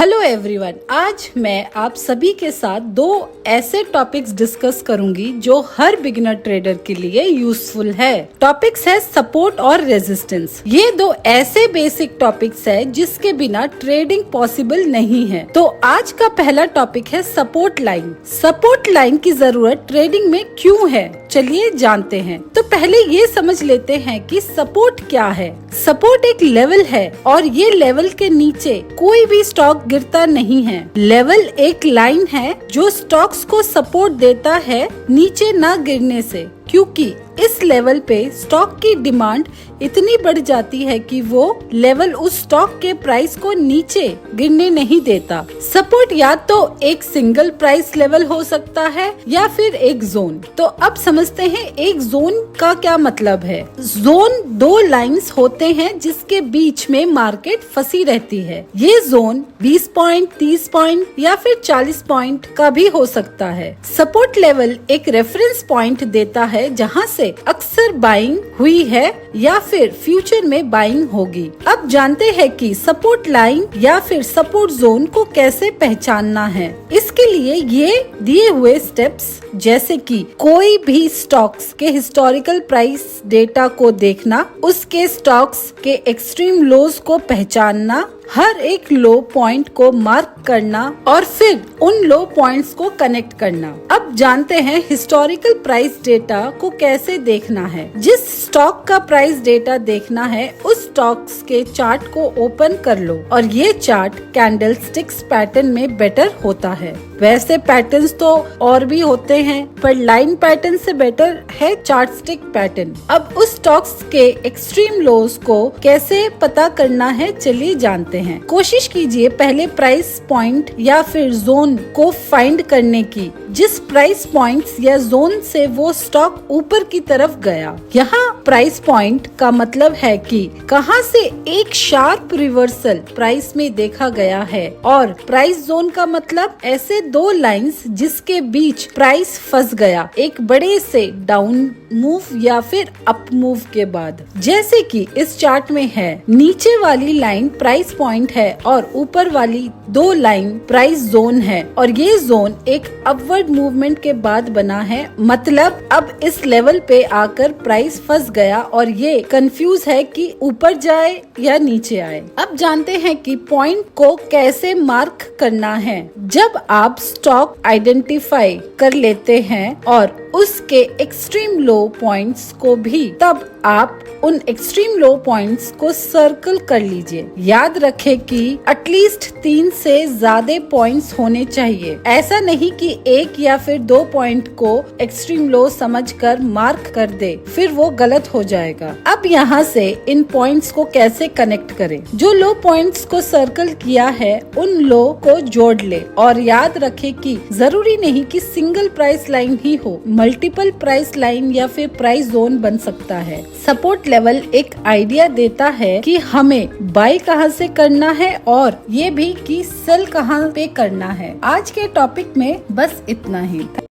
Hello everyone, आज मैं आप सभी के साथ दो ऐसे टॉपिक्स डिस्कस करूंगी जो हर बिगिनर ट्रेडर के लिए यूजफुल है। टॉपिक्स है सपोर्ट और रेजिस्टेंस। ये दो ऐसे बेसिक टॉपिक्स है जिसके बिना ट्रेडिंग पॉसिबल नहीं है। तो आज का पहला टॉपिक है सपोर्ट लाइन। सपोर्ट लाइन की जरूरत ट्रेडिंग में क्यों है, चलिए जानते हैं। तो पहले ये समझ लेते हैं कि सपोर्ट क्या है। सपोर्ट एक लेवल है और ये लेवल के नीचे कोई भी स्टॉक गिरता नहीं है। लेवल एक लाइन है जो स्टॉक्स को सपोर्ट देता है नीचे ना गिरने से, क्योंकि इस लेवल पे स्टॉक की डिमांड इतनी बढ़ जाती है कि वो लेवल उस स्टॉक के प्राइस को नीचे गिरने नहीं देता। सपोर्ट या तो एक सिंगल प्राइस लेवल हो सकता है या फिर एक जोन। तो अब समझते हैं एक जोन का क्या मतलब है। जोन दो लाइंस होते हैं जिसके बीच में मार्केट फंसी रहती है। ये जोन 20 पॉइंट, 30 पॉइंट या फिर 40 पॉइंट का भी हो सकता है। सपोर्ट लेवल एक रेफरेंस पॉइंट देता है जहाँ से अक्सर बाइंग हुई है या फिर फ्यूचर में बाइंग होगी। अब जानते हैं कि सपोर्ट लाइन या फिर सपोर्ट जोन को कैसे पहचानना है। इसके लिए ये दिए हुए स्टेप्स, जैसे कि कोई भी स्टॉक्स के हिस्टोरिकल प्राइस डेटा को देखना, उसके स्टॉक्स के एक्सट्रीम लोज को पहचानना, हर एक लो पॉइंट को मार्क करना और फिर उन लो पॉइंट्स को कनेक्ट करना। अब जानते हैं हिस्टोरिकल प्राइस डेटा को कैसे देखना है। जिस स्टॉक का प्राइस डेटा देखना है उस स्टॉक्स के चार्ट को ओपन कर लो और ये चार्ट कैंडलस्टिक्स पैटर्न में बेटर होता है। वैसे पैटर्न्स तो और भी होते हैं पर लाइन पैटर्न से बेटर है चार्ट स्टिक पैटर्न। अब उस स्टॉक्स के एक्सट्रीम लोज को कैसे पता करना है, चलिए जानते हैं। कोशिश कीजिए पहले प्राइस पॉइंट या फिर जोन को फाइंड करने की जिस प्राइस पॉइंट्स या जोन से वो स्टॉक ऊपर की तरफ गया। यहाँ प्राइस पॉइंट का मतलब है कि कहाँ से एक शार्प रिवर्सल प्राइस में देखा गया है, और प्राइस जोन का मतलब ऐसे दो लाइंस जिसके बीच प्राइस फंस गया एक बड़े से डाउन मूव या फिर अप मूव के बाद। जैसे कि इस चार्ट में है, नीचे वाली लाइन प्राइस पॉइंट है और ऊपर वाली दो लाइन प्राइस जोन है, और ये जोन एक अपवर्ड मूवमेंट के बाद बना है। मतलब अब इस लेवल पे आकर प्राइस फंस गया और ये कंफ्यूज है कि ऊपर जाए या नीचे आए। अब जानते हैं कि पॉइंट को कैसे मार्क करना है। जब आप स्टॉक आइडेंटिफाई कर लेते हैं और उसके एक्सट्रीम लो पॉइंट्स को भी, तब आप उन एक्सट्रीम लो पॉइंट्स को सर्कल कर लीजिए। याद रखें कि एटलीस्ट 3 से ज्यादा पॉइंट्स होने चाहिए। ऐसा नहीं कि एक या फिर 2 पॉइंट को एक्सट्रीम लो समझकर मार्क कर दे, फिर वो गलत हो जाएगा। अब यहाँ से इन पॉइंट्स को कैसे कनेक्ट करें। जो लो पॉइंट्स को सर्कल किया है उन लो को जोड़ ले, और याद रखें कि जरूरी नहीं कि सिंगल प्राइस लाइन ही हो, मल्टीपल प्राइस लाइन या फिर प्राइस जोन बन सकता है। सपोर्ट लेवल एक आइडिया देता है कि हमें बाय कहाँ से करना है और ये भी कि सेल कहाँ पे करना है। आज के टॉपिक में बस इतना ही।